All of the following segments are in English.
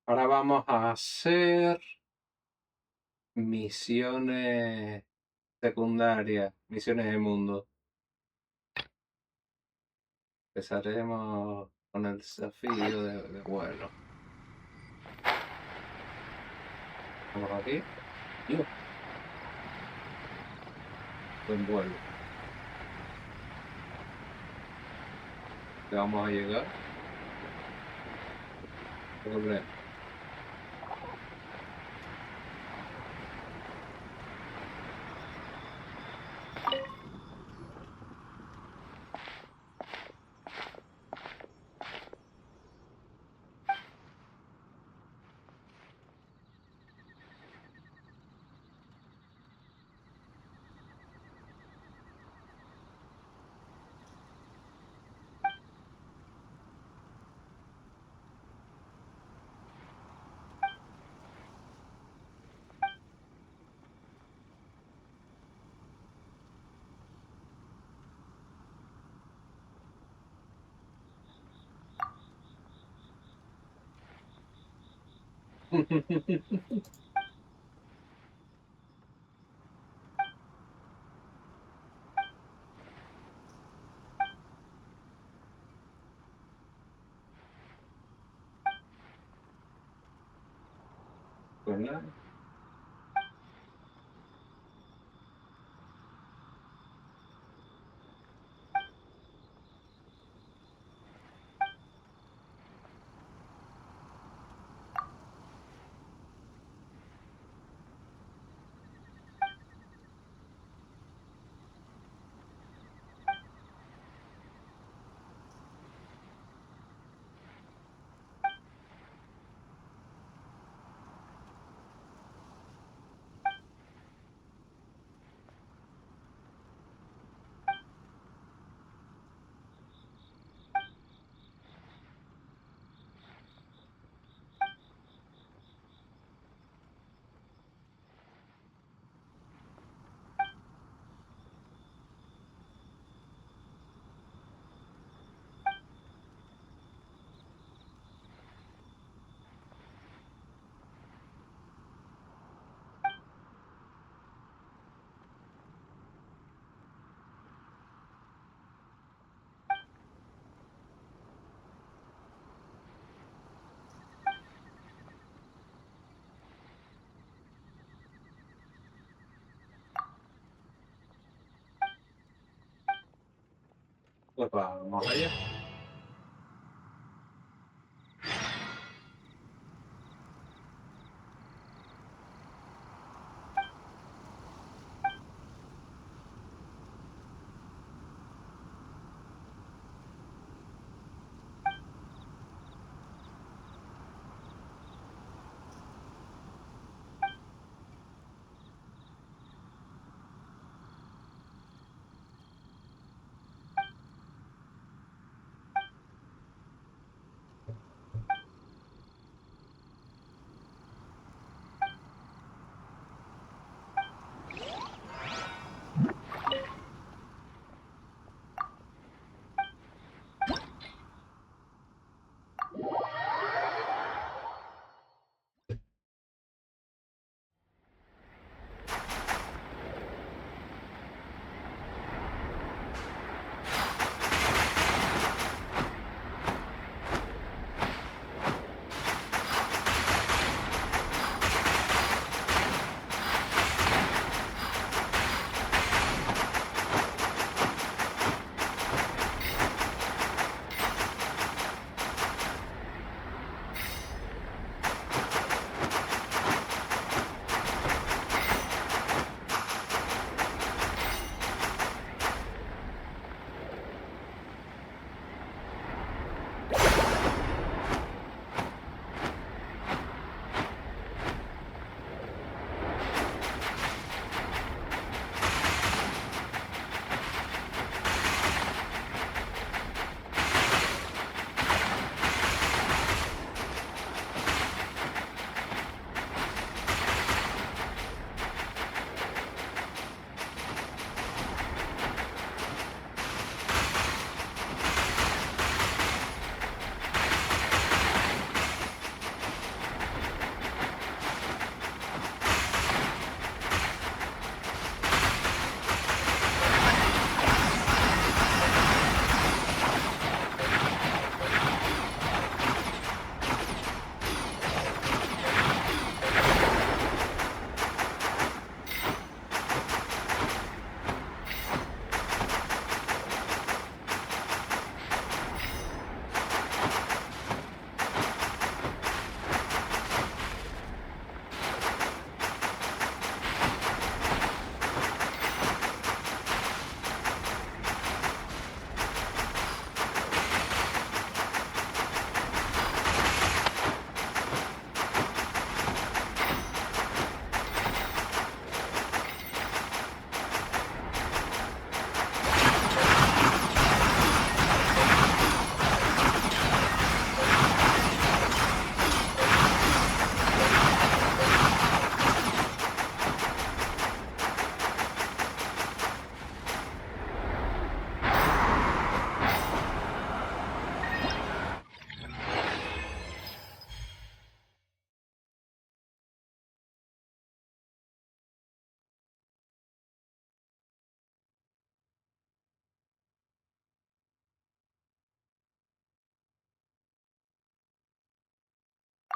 Ahora vamos a hacer misiones secundarias, misiones de mundo. Empezaremos con el desafío de vuelo. Vamos aquí. Dios, buen vuelo. Ya vamos a llegar. Volvemos. Pues nada. Pues vamos allá.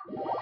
Bueno,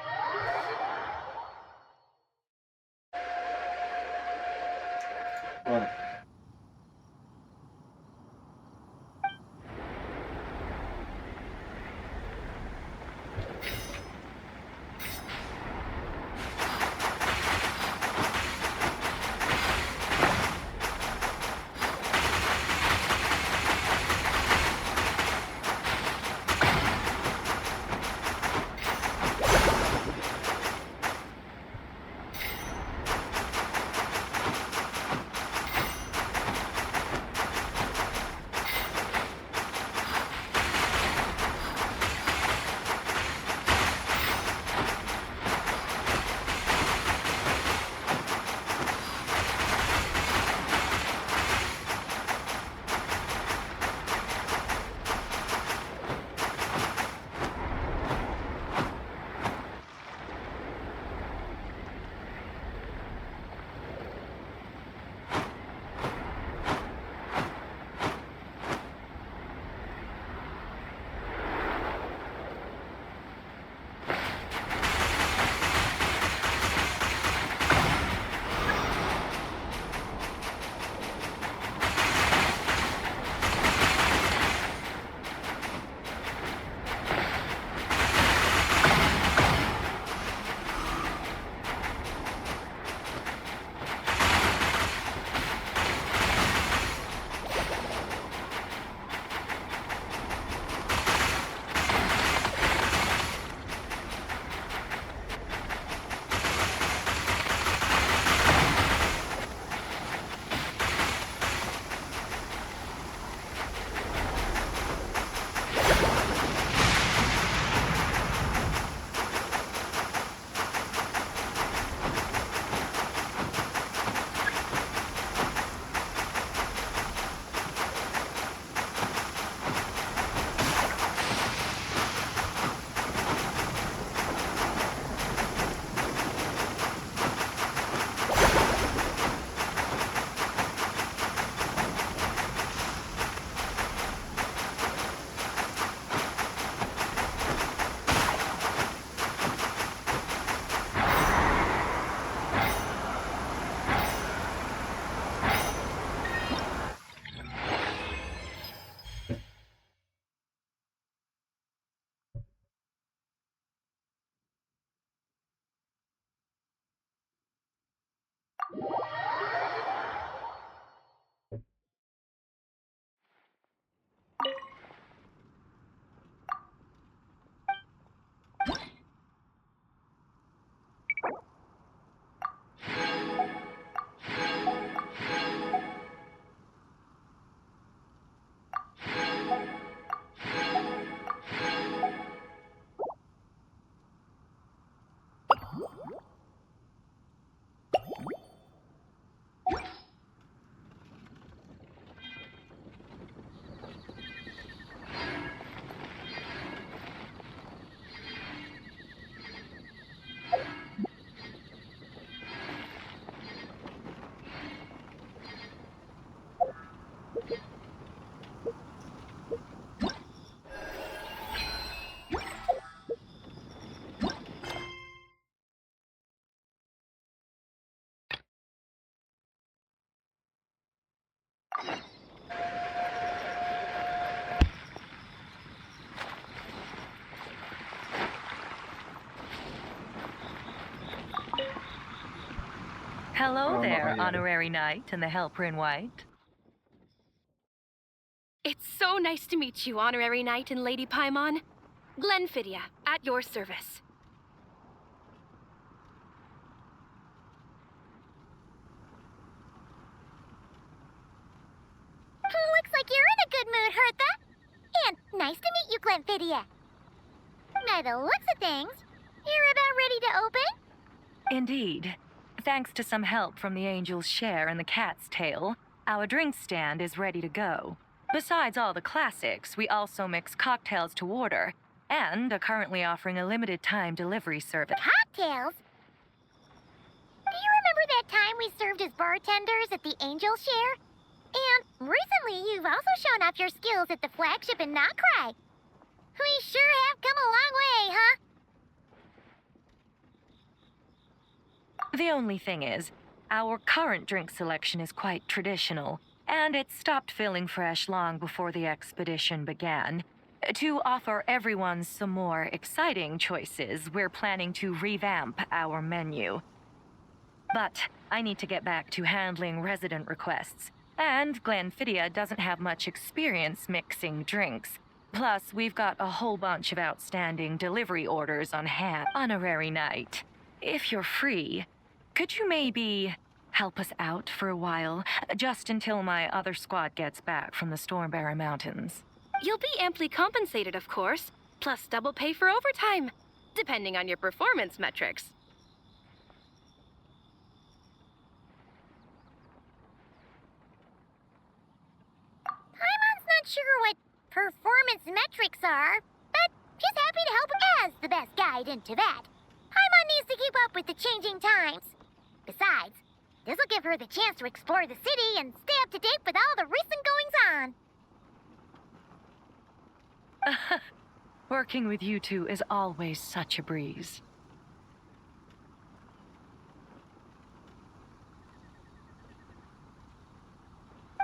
Hello vamos there, allá. honorary knight and the helper in white. It's so nice to meet you, Honorary Knight and Lady Paimon. Glenfidia, at your service. Looks like you're in a good mood, Hertha. And nice to meet you, Glenfidia. By the looks of things, you're about ready to open? Indeed. Thanks to some help from the angel's share and the cat's tail, our drink stand is ready to go. Besides all the classics, we also mix cocktails to order and are currently offering a limited time delivery service. Cocktails? Do you remember that time we served as bartenders at the Angel Share? And recently, you've also shown off your skills at the flagship in Nocry. We sure have come a long way, huh? The only thing is, our current drink selection is quite traditional, and it stopped feeling fresh long before the expedition began. To offer everyone some more exciting choices, we're planning to revamp our menu. But I need to get back to handling resident requests, and Glenfiddich doesn't have much experience mixing drinks. Plus, we've got a whole bunch of outstanding delivery orders on hand. Honorary night. If you're free, could you maybe help us out for a while, just until my other squad gets back from the Stormbearer Mountains? You'll be amply compensated, of course, plus double pay for overtime, depending on your performance metrics. Paimon's not sure what performance metrics are, but she's happy to help as the best guide into that. Paimon needs to keep up with the changing times. Besides, this'll give her the chance to explore the city and stay up to date with all the recent goings-on. Working with you two is always such a breeze.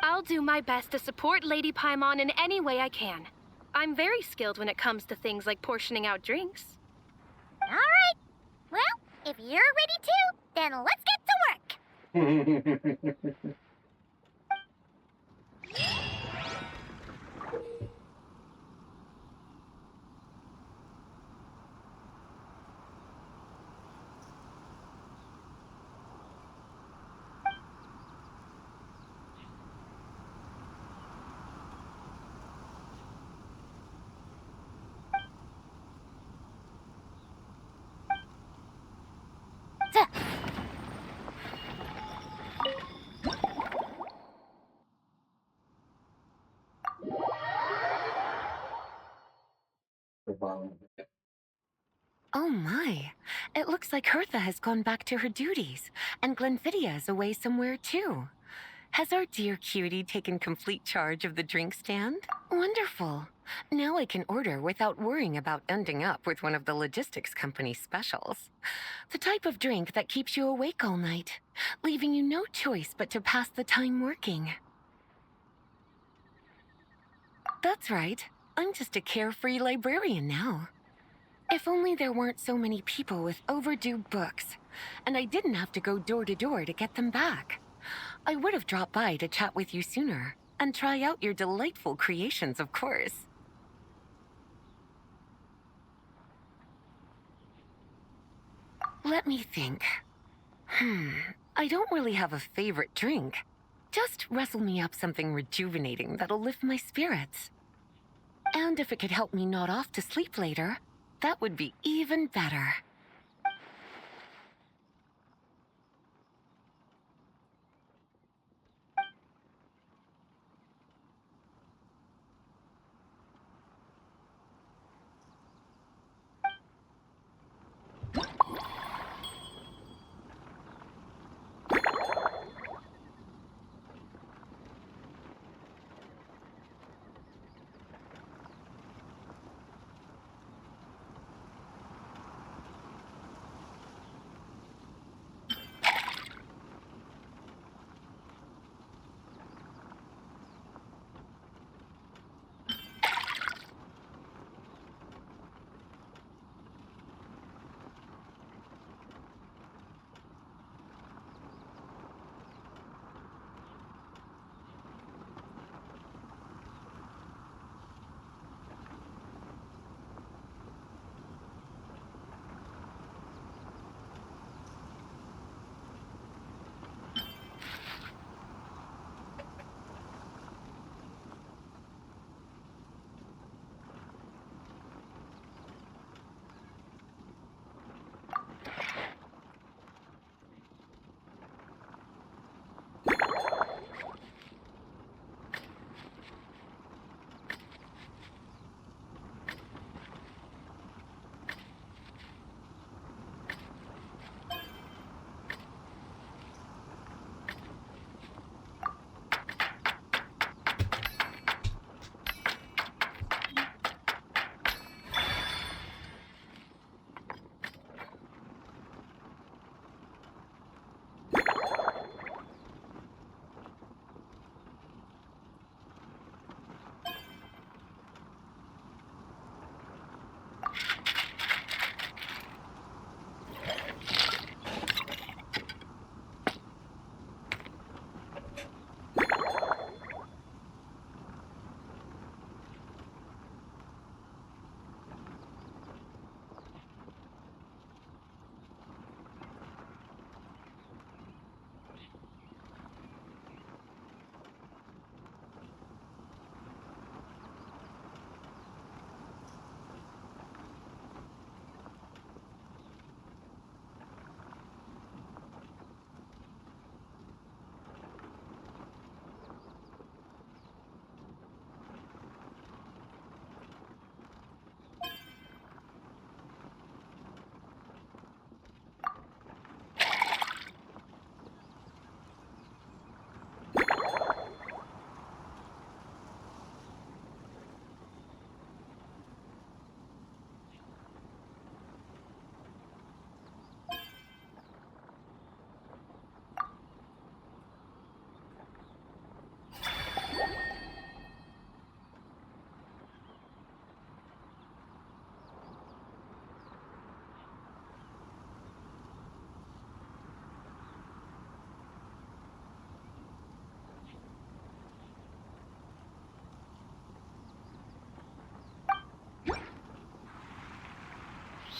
I'll do my best to support Lady Paimon in any way I can. I'm very skilled when it comes to things like portioning out drinks. All right. Well, if you're ready to, then let's get to work. Oh my, it looks like Hertha has gone back to her duties, and Glenfiddich is away somewhere too. Has our dear cutie taken complete charge of the drink stand? Wonderful. Now I can order without worrying about ending up with one of the logistics company's specials. The type of drink that keeps you awake all night, leaving you no choice but to pass the time working. That's right. I'm just a carefree librarian now. If only there weren't so many people with overdue books, and I didn't have to go door to door to get them back. I would have dropped by to chat with you sooner, and try out your delightful creations, of course. Let me think. I don't really have a favorite drink. Just wrestle me up something rejuvenating that'll lift my spirits. And if it could help me nod off to sleep later, that would be even better.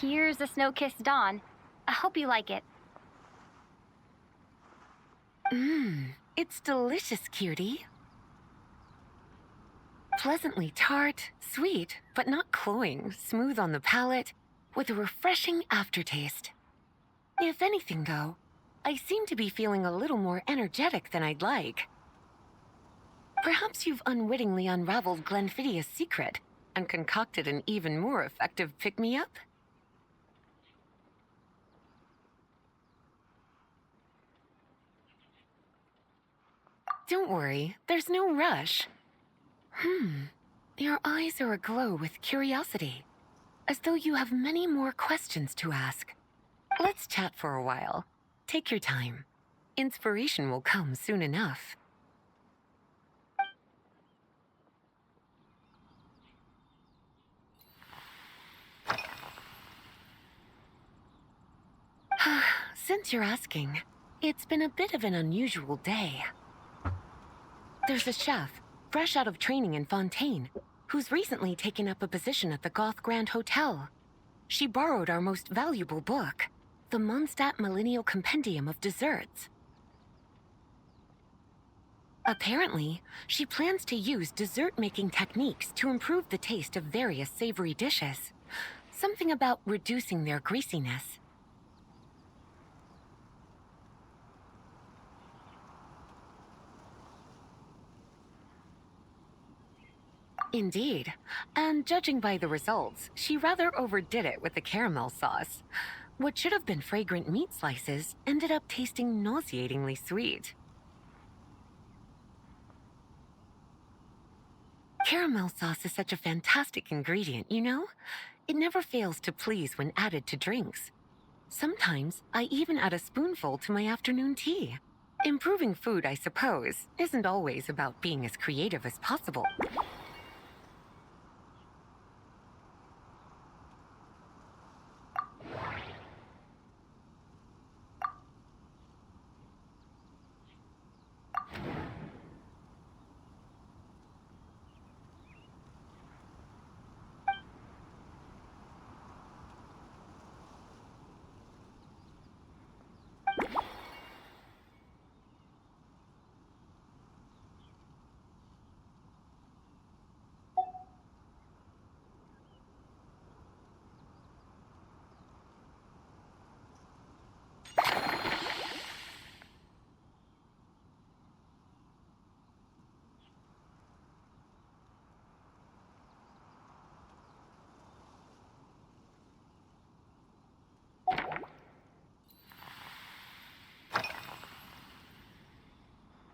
Here's a snow-kissed dawn. I hope you like it. It's delicious, cutie. Pleasantly tart, sweet, but not cloying, smooth on the palate, with a refreshing aftertaste. If anything, though, I seem to be feeling a little more energetic than I'd like. Perhaps you've unwittingly unraveled Glenfiddia's secret and concocted an even more effective pick-me-up? Don't worry, there's no rush. Your eyes are aglow with curiosity, as though you have many more questions to ask. Let's chat for a while. Take your time. Inspiration will come soon enough. Since you're asking, it's been a bit of an unusual day. There's a chef, fresh out of training in Fontaine, who's recently taken up a position at the Goth Grand Hotel. She borrowed our most valuable book, the Mondstadt Millennial Compendium of Desserts. Apparently, she plans to use dessert-making techniques to improve the taste of various savory dishes. Something about reducing their greasiness. Indeed, and judging by the results, she rather overdid it with the caramel sauce. What should have been fragrant meat slices ended up tasting nauseatingly sweet. Caramel sauce is such a fantastic ingredient, you know? It never fails to please when added to drinks. Sometimes I even add a spoonful to my afternoon tea. Improving food, I suppose, isn't always about being as creative as possible.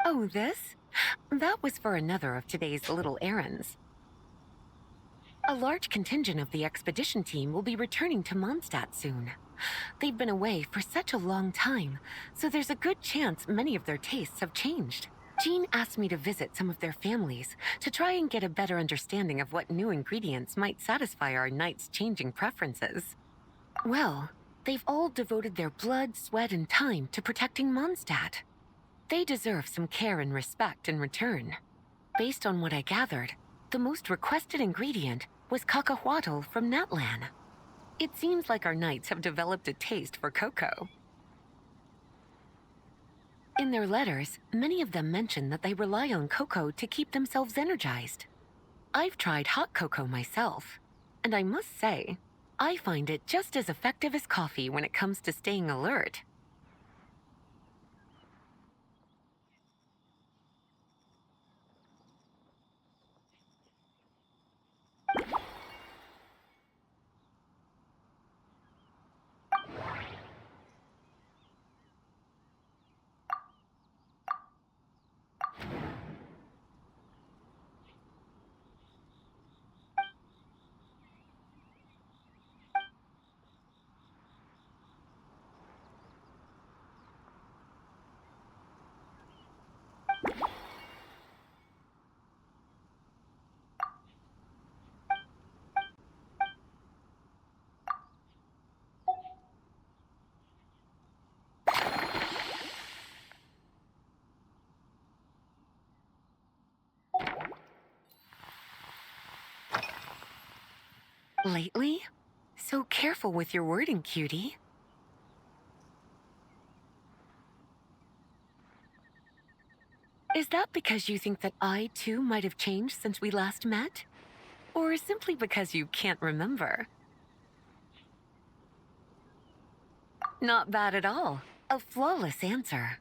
Oh, this? That was for another of today's little errands. A large contingent of the expedition team will be returning to Mondstadt soon. They've been away for such a long time, so there's a good chance many of their tastes have changed. Jean asked me to visit some of their families to try and get a better understanding of what new ingredients might satisfy our knights' changing preferences. Well, they've all devoted their blood, sweat, and time to protecting Mondstadt. They deserve some care and respect in return. Based on what I gathered, the most requested ingredient was cacahuatl from Natlan. It seems like our knights have developed a taste for cocoa. In their letters, many of them mention that they rely on cocoa to keep themselves energized. I've tried hot cocoa myself, and I must say, I find it just as effective as coffee when it comes to staying alert. Lately, So careful with your wording, cutie. Is that because you think that I, too, might have changed since we last met? Or simply because you can't remember? Not bad at all. A flawless answer.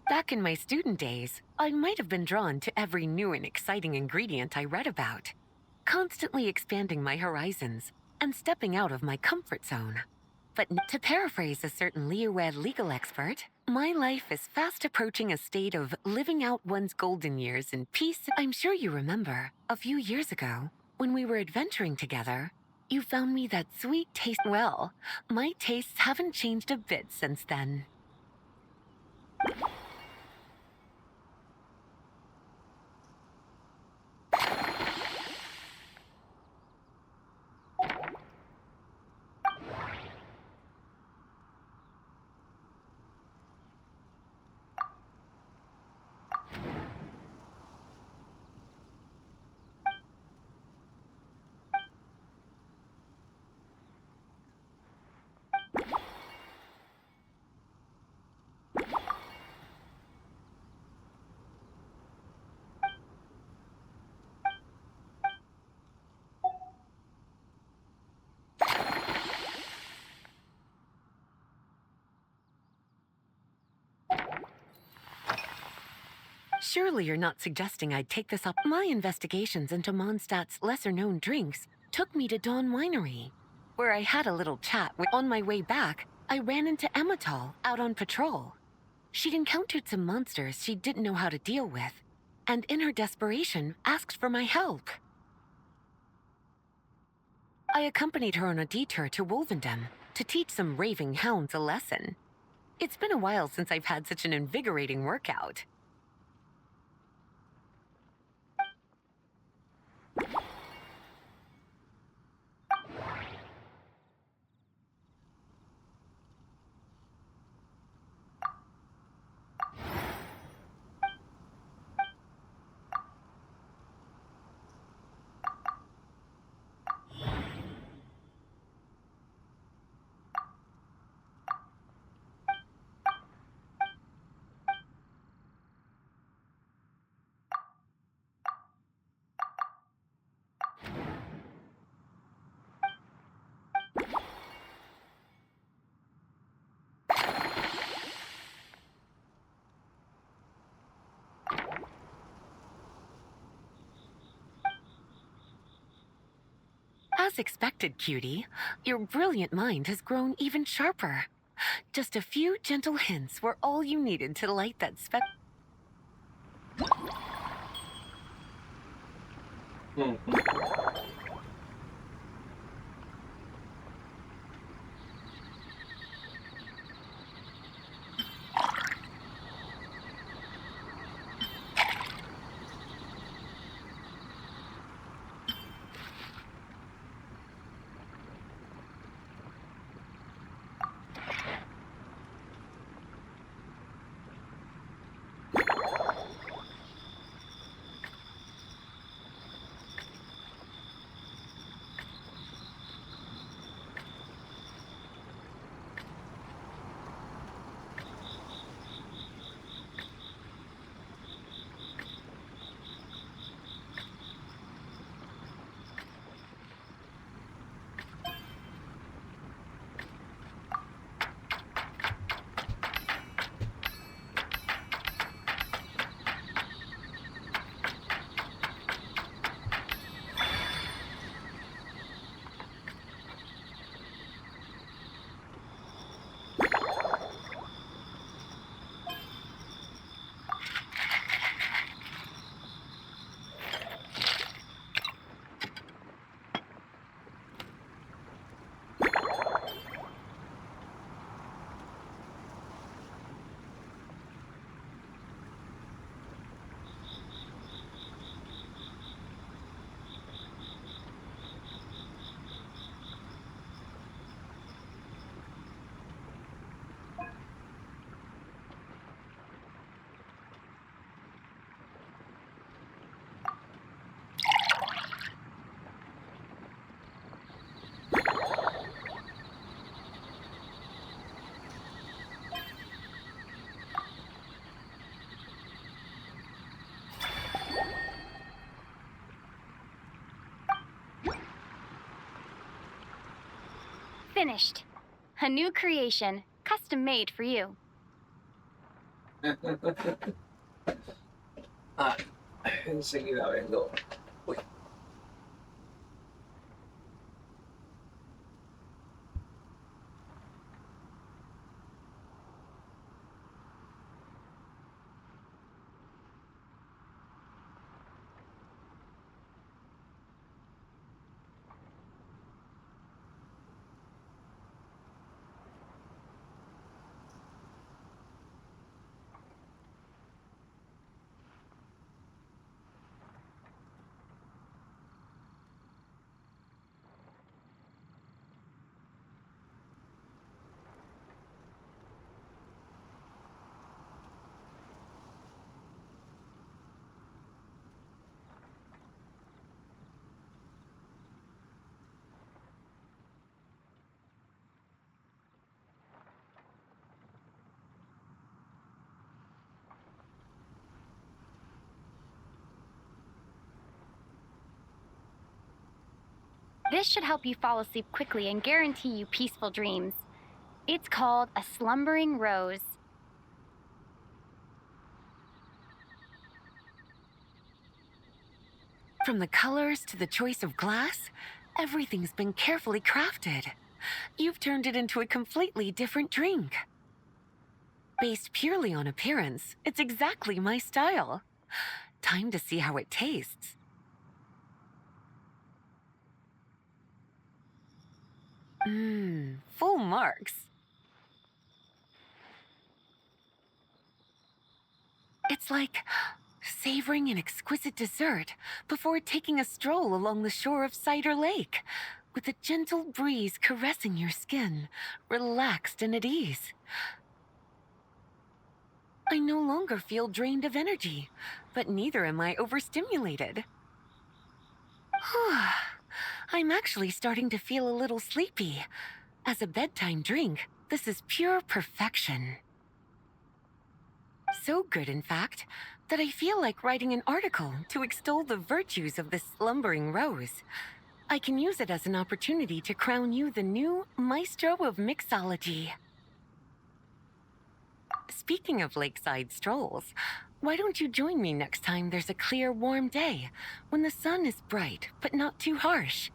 Back in my student days, I might have been drawn to every new and exciting ingredient I read about, constantly expanding my horizons and stepping out of my comfort zone. But to paraphrase a certain Leo-Ed legal expert, my life is fast approaching a state of living out one's golden years in peace. I'm sure you remember, a few years ago, when we were adventuring together, you found me that sweet taste. Well, my tastes haven't changed a bit since then. Surely you're not suggesting I'd take this up. My investigations into Mondstadt's lesser-known drinks took me to Dawn Winery, where I had a little chat with. On my way back, I ran into Emmetall out on patrol. She'd encountered some monsters she didn't know how to deal with, and in her desperation, asked for my help. I accompanied her on a detour to Wolvendam to teach some raving hounds a lesson. It's been a while since I've had such an invigorating workout. As expected, cutie, your brilliant mind has grown even sharper. Just a few gentle hints were all you needed to light that Finished. A new creation, custom made for you. Ah, enseguida vengo. Uy. This should help you fall asleep quickly and guarantee you peaceful dreams. It's called a slumbering rose. From the colors to the choice of glass, everything's been carefully crafted. You've turned it into a completely different drink. Based purely on appearance, it's exactly my style. Time to see how it tastes. Full marks. It's like savoring an exquisite dessert before taking a stroll along the shore of Cider Lake, with a gentle breeze caressing your skin, relaxed and at ease. I no longer feel drained of energy, but neither am I overstimulated. I'm actually starting to feel a little sleepy. As a bedtime drink, this is pure perfection. So good, in fact, that I feel like writing an article to extol the virtues of this slumbering rose. I can use it as an opportunity to crown you the new maestro of mixology. Speaking of lakeside strolls, why don't you join me next time there's a clear, warm day, when the sun is bright but not too harsh?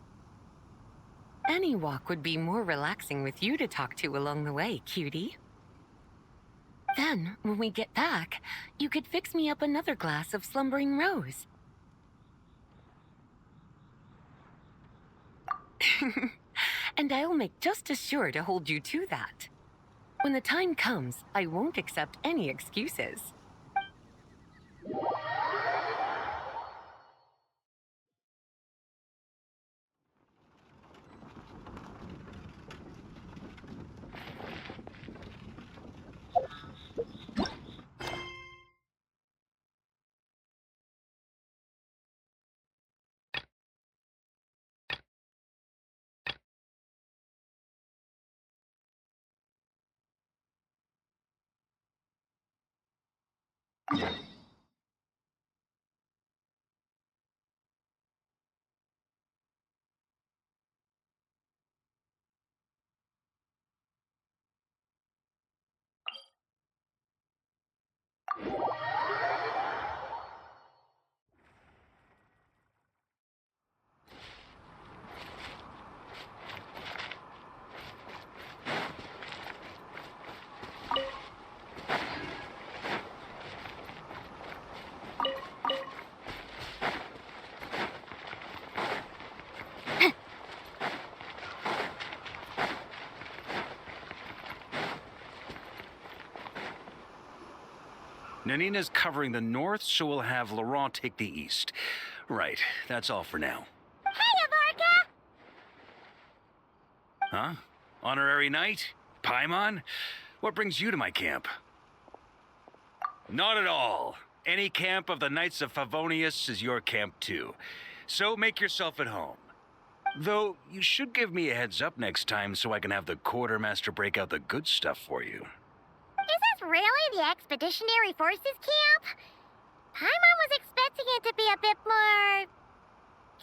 Any walk would be more relaxing with you to talk to along the way, cutie. Then, when we get back, you could fix me up another glass of slumbering rose. And I'll make just as sure to hold you to that. When the time comes, I won't accept any excuses. Nanina's covering the north, so we'll have Laurent take the east. Right, that's all for now. Hey, Avarka! Huh? Honorary knight? Paimon? What brings you to my camp? Not at all. Any camp of the Knights of Favonius is your camp too. So make yourself at home. Though, you should give me a heads up next time so I can have the quartermaster break out the good stuff for you. Is this really the Expeditionary Forces camp? Paimon was expecting it to be a bit more...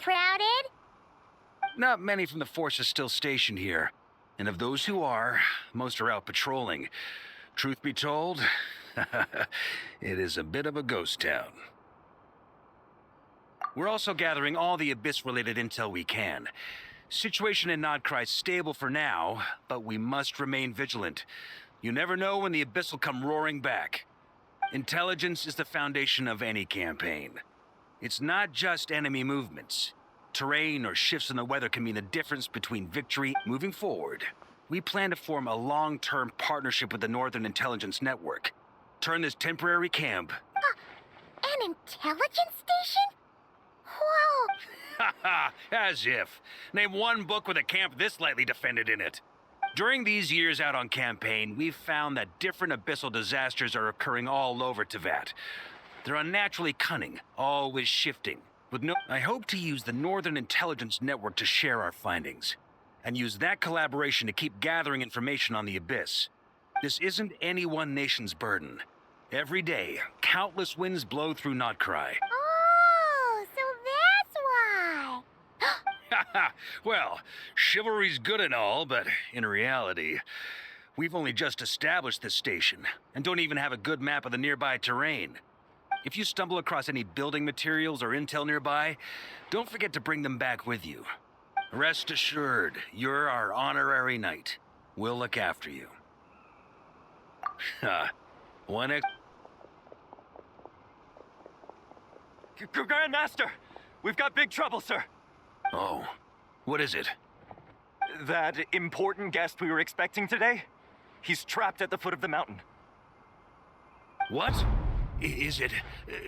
crowded? Not many from the force is still stationed here. And of those who are, most are out patrolling. Truth be told, it is a bit of a ghost town. We're also gathering all the Abyss-related intel we can. Situation in Nodcry's stable for now, but we must remain vigilant. You never know when the Abyss will come roaring back. Intelligence is the foundation of any campaign. It's not just enemy movements. Terrain or shifts in the weather can mean the difference between victory and moving forward. We plan to form a long-term partnership with the Northern Intelligence Network. Turn this temporary camp... An intelligence station? Whoa! Haha, as if. Name one book with a camp this lightly defended in it. During these years out on campaign, we've found that different abyssal disasters are occurring all over Teyvat. They're unnaturally cunning, always shifting. I hope to use the Northern Intelligence Network to share our findings, and use that collaboration to keep gathering information on the Abyss. This isn't any one nation's burden. Every day, countless winds blow through Nodcry. Oh, so that's why. Haha, well, chivalry's good and all, but in reality, we've only just established this station, and don't even have a good map of the nearby terrain. If you stumble across any building materials or intel nearby, don't forget to bring them back with you. Rest assured, you're our honorary knight. We'll look after you. Grandmaster! We've got big trouble, sir. Oh, what is it? That important guest we were expecting today? He's trapped at the foot of the mountain. What? Is it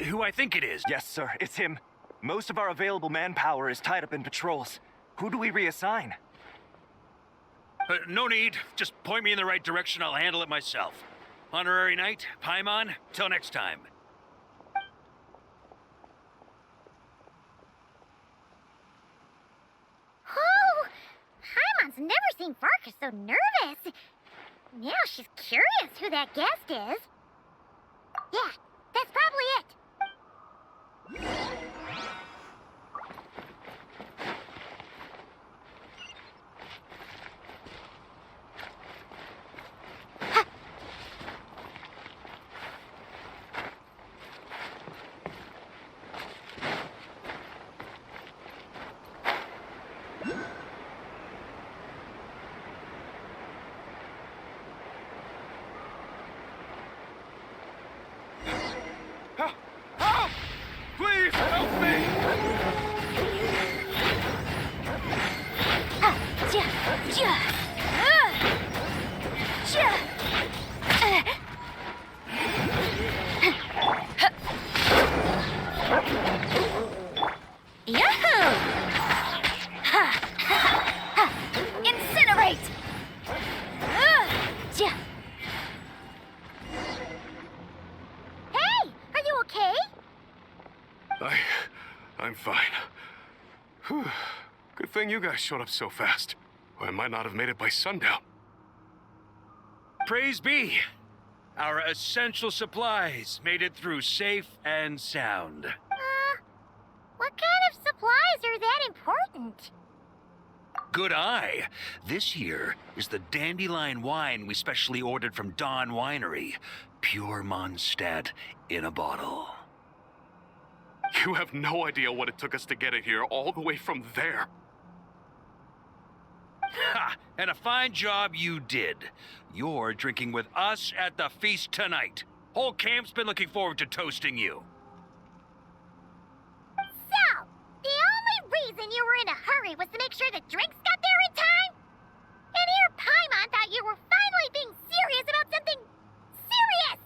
who I think it is? Yes, sir, it's him. Most of our available manpower is tied up in patrols. Who do we reassign? No need. Just point me in the right direction. I'll handle it myself. Honorary Knight, Paimon, till next time. Oh, Paimon's never seen Farkas so nervous. Now she's curious who that guest is. Yeah, that's probably it. Help! Please, help me! Yahoo! Incinerate! Hey, are you okay? I'm fine. Whew. Good thing you guys showed up so fast. Or I might not have made it by sundown. Praise be. Our essential supplies made it through safe and sound. What kind of supplies are that important? Good eye. This here is the dandelion wine we specially ordered from Dawn Winery. Pure Mondstadt in a bottle. You have no idea what it took us to get it here, all the way from there. Ha! And a fine job you did. You're drinking with us at the feast tonight. Whole camp's been looking forward to toasting you. So, the only reason you were in a hurry was to make sure the drinks got there in time? And here Paimon thought you were finally being serious about something serious!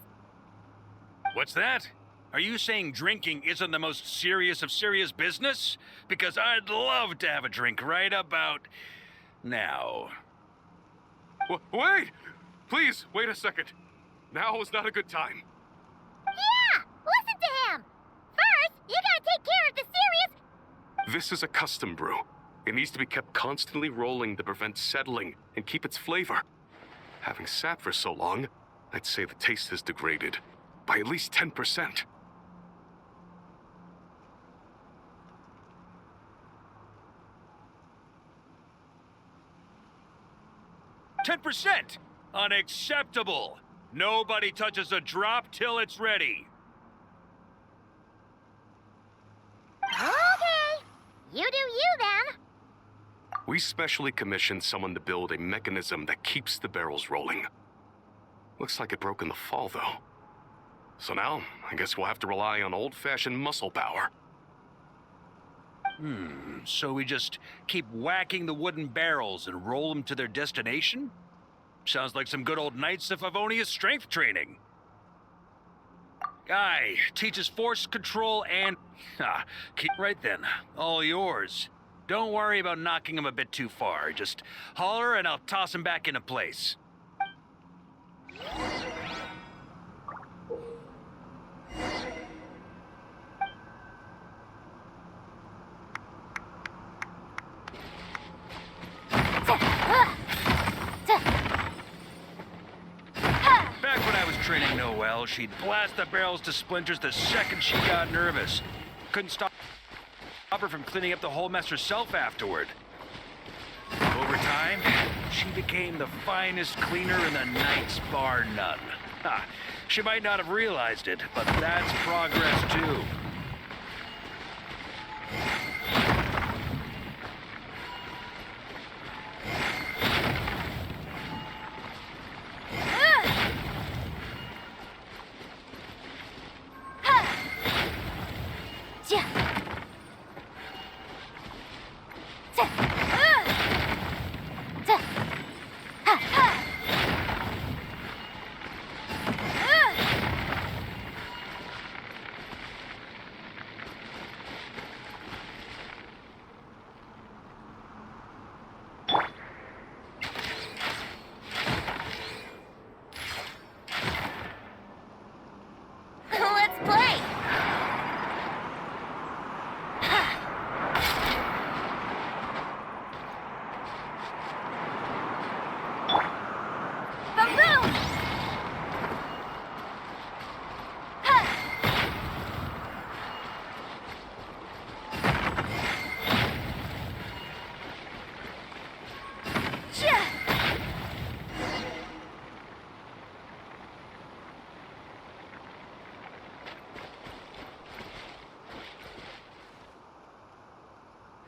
What's that? Are you saying drinking isn't the most serious of serious business? Because I'd love to have a drink right about now. Wait! Please, wait a second. Now is not a good time. Yeah! Listen to him! First, you gotta take care of the serious... This is a custom brew. It needs to be kept constantly rolling to prevent settling and keep its flavor. Having sat for so long, I'd say the taste has degraded by at least 10%. 10%! Unacceptable! Nobody touches a drop till it's ready. Okay. You do you then. We specially commissioned someone to build a mechanism that keeps the barrels rolling. Looks like it broke in the fall, though. So now, I guess we'll have to rely on old-fashioned muscle power. So we just keep whacking the wooden barrels and roll them to their destination? Sounds like some good old Knights of Favonius strength training. Guy teaches force control and... keep right then. All yours. Don't worry about knocking him a bit too far. Just holler and I'll toss him back into place. Back when I was training Noelle, she'd blast the barrels to splinters the second she got nervous. Couldn't stop her from cleaning up the whole mess herself afterward. Over time, she became the finest cleaner in the Knights, bar none. She might not have realized it, but that's progress too. Let's play. Boom!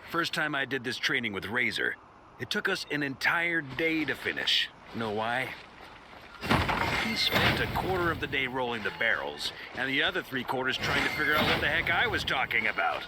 First time I did this training with Razor, it took us an entire day to finish. Know why? He spent a quarter of the day rolling the barrels, and the other 3/4 trying to figure out what the heck I was talking about.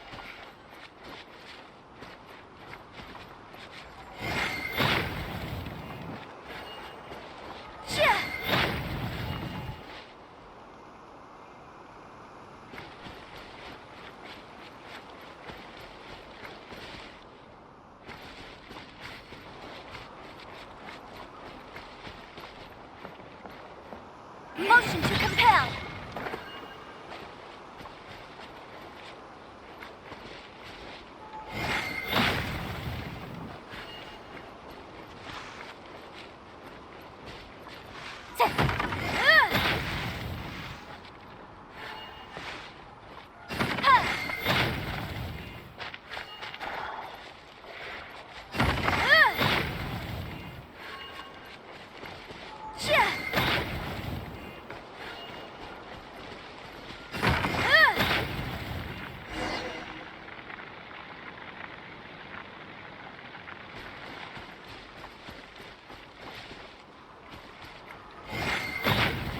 Motion to compel.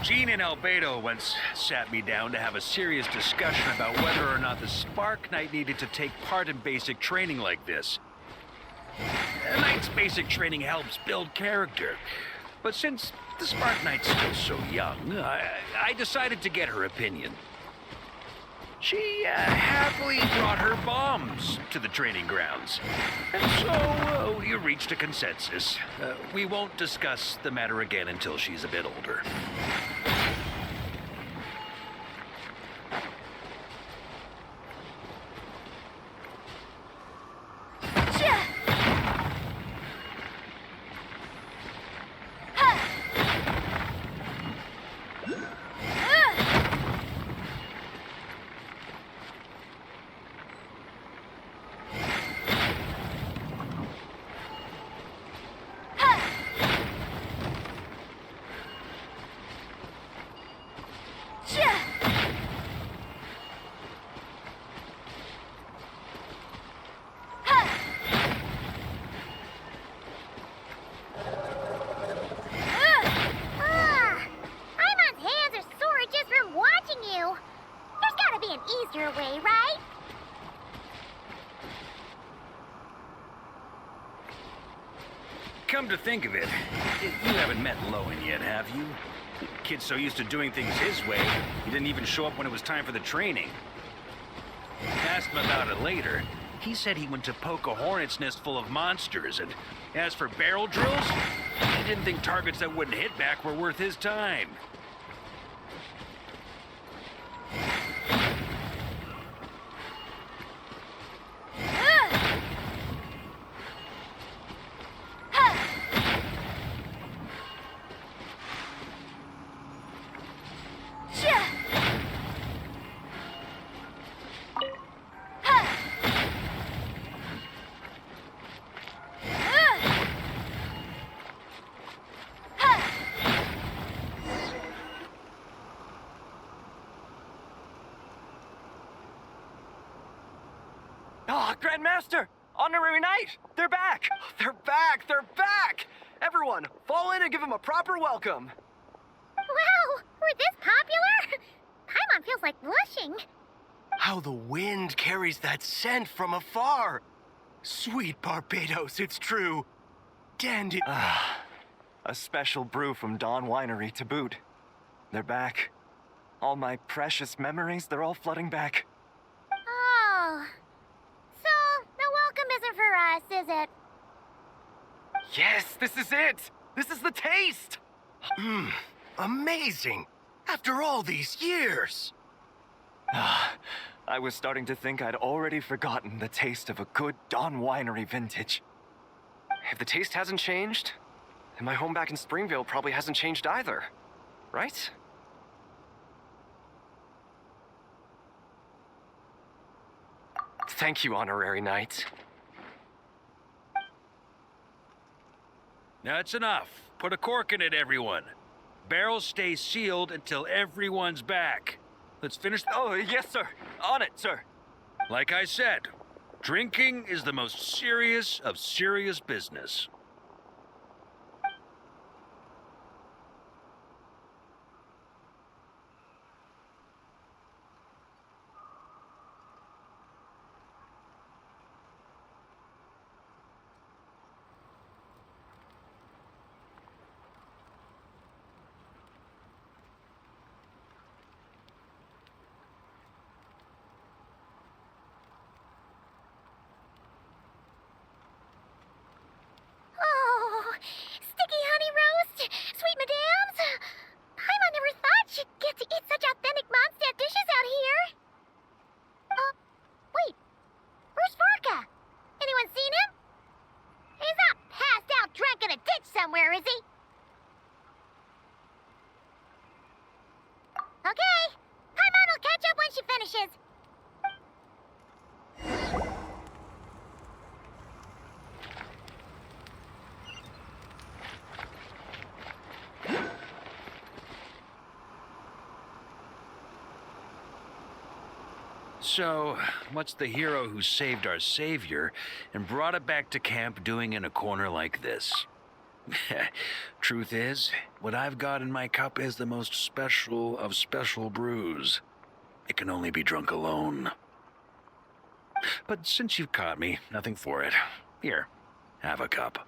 Gene and Albedo once sat me down to have a serious discussion about whether or not the Spark Knight needed to take part in basic training like this. A Knight's basic training helps build character. But since the Spark Knight's still so young, I decided to get her opinion. She happily brought her bombs to the training grounds. And so we reached a consensus. We won't discuss the matter again until she's a bit older. Come to think of it, you haven't met Lowen yet, have you? Kid's so used to doing things his way, he didn't even show up when it was time for the training. Asked him about it later. He said he went to poke a hornet's nest full of monsters, and as for barrel drills, he didn't think targets that wouldn't hit back were worth his time. Ah, Grandmaster! Honorary Knight! They're back! They're back! They're back! Everyone, fall in and give them a proper welcome. Wow, we're this popular? Paimon feels like blushing. How the wind carries that scent from afar. Sweet Barbados, it's true. Dandy. A special brew from Dawn Winery to boot. They're back. All my precious memories, they're all flooding back. Oh. So, the welcome isn't for us, is it? Yes, this is it. This is the taste. Amazing. After all these years. I was starting to think I'd already forgotten the taste of a good Dawn Winery vintage. If the taste hasn't changed, then my home back in Springvale probably hasn't changed either, right? Thank you, Honorary Knight. That's enough. Put a cork in it, everyone. Barrels stay sealed until everyone's back. Let's finish. Oh, yes, sir. On it, sir. Like I said, drinking is the most serious of serious business. Oh, sticky honey roast, sweet madams. Paimon never thought she'd get to eat such authentic Mondstadt dishes out here. Wait, where's Vorka? Anyone seen him? He's not passed out drunk in a ditch somewhere, is he? Okay, Paimon will catch up when she finishes. So, what's the hero who saved our savior and brought it back to camp doing in a corner like this? Truth is, what I've got in my cup is the most special of special brews. It can only be drunk alone. But since you've caught me, nothing for it. Here, have a cup.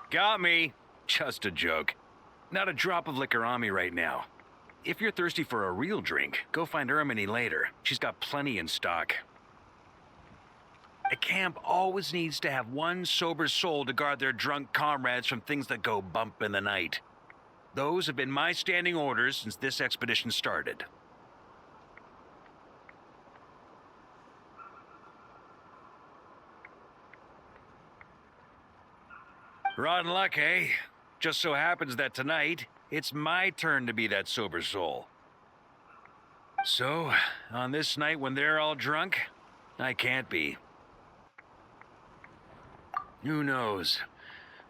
Got me. Just a joke. Not a drop of liquor on me right now. If you're thirsty for a real drink, go find Ermini later. She's got plenty in stock. A camp always needs to have one sober soul to guard their drunk comrades from things that go bump in the night. Those have been my standing orders since this expedition started. Rotten luck, eh? Just so happens that tonight, it's my turn to be that sober soul. So, on this night when they're all drunk, I can't be. Who knows?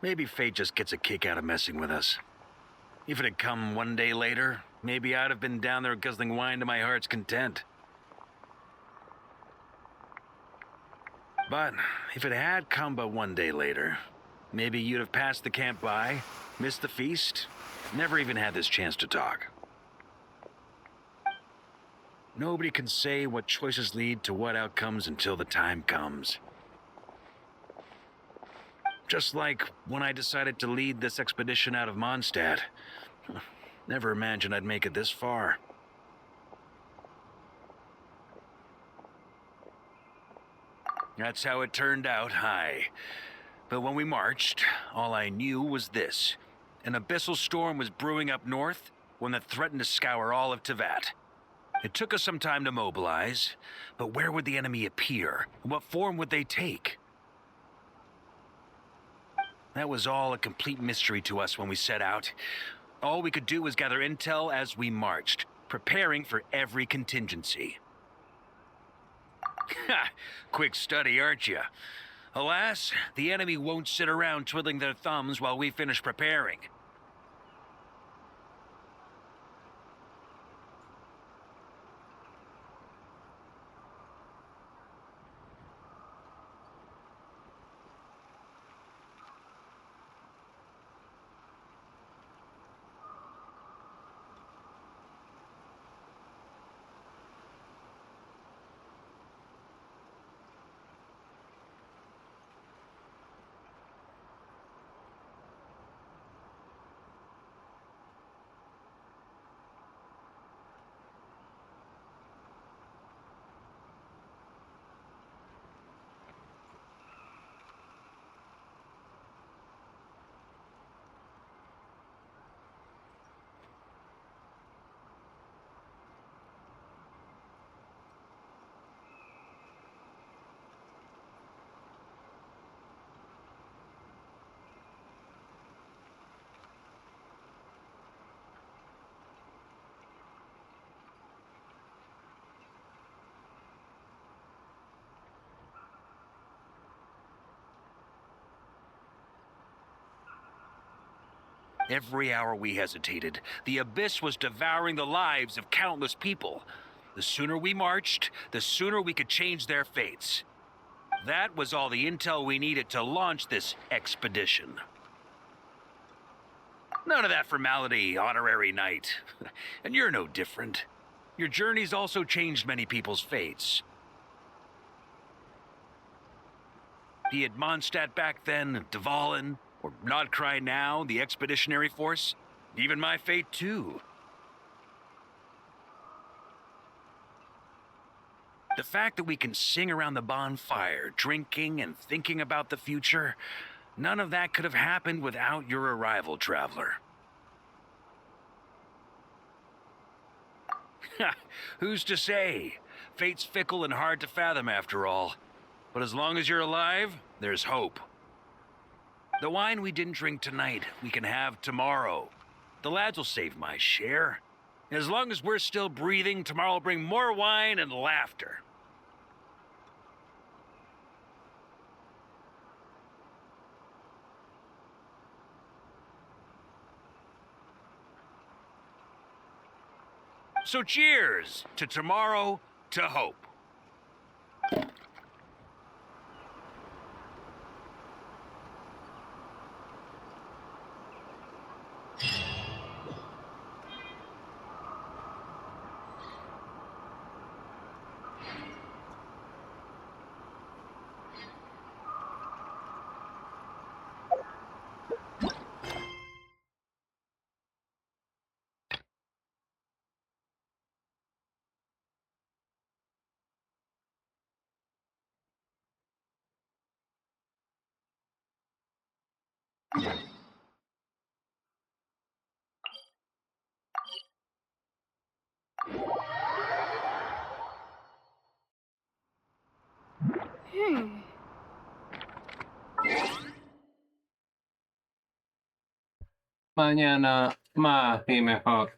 Maybe fate just gets a kick out of messing with us. If it had come one day later, maybe I'd have been down there guzzling wine to my heart's content. But if it had come but one day later, maybe you'd have passed the camp by, missed the feast, never even had this chance to talk. Nobody can say what choices lead to what outcomes until the time comes. Just like when I decided to lead this expedition out of Mondstadt. Never imagined I'd make it this far. That's how it turned out, aye. But when we marched, all I knew was this. An abyssal storm was brewing up north, one that threatened to scour all of Tevat. It took us some time to mobilize, but where would the enemy appear? What form would they take? That was all a complete mystery to us when we set out. All we could do was gather intel as we marched, preparing for every contingency. Ha! Quick study, aren't you? Alas, the enemy won't sit around twiddling their thumbs while we finish preparing. Every hour we hesitated, the abyss was devouring the lives of countless people. The sooner we marched, the sooner we could change their fates. That was all the intel we needed to launch this expedition. None of that formality, honorary knight. And you're no different. Your journey's also changed many people's fates. Be it Mondstadt back then, Dvalin, or Nodcry now, the Expeditionary Force, even my fate too. The fact that we can sing around the bonfire, drinking and thinking about the future, none of that could have happened without your arrival, traveler. Who's to say? Fate's fickle and hard to fathom after all. But as long as you're alive, there's hope. The wine we didn't drink tonight, we can have tomorrow. The lads will save my share. As long as we're still breathing, tomorrow will bring more wine and laughter. So cheers to tomorrow, to hope. Mañana más y mejor.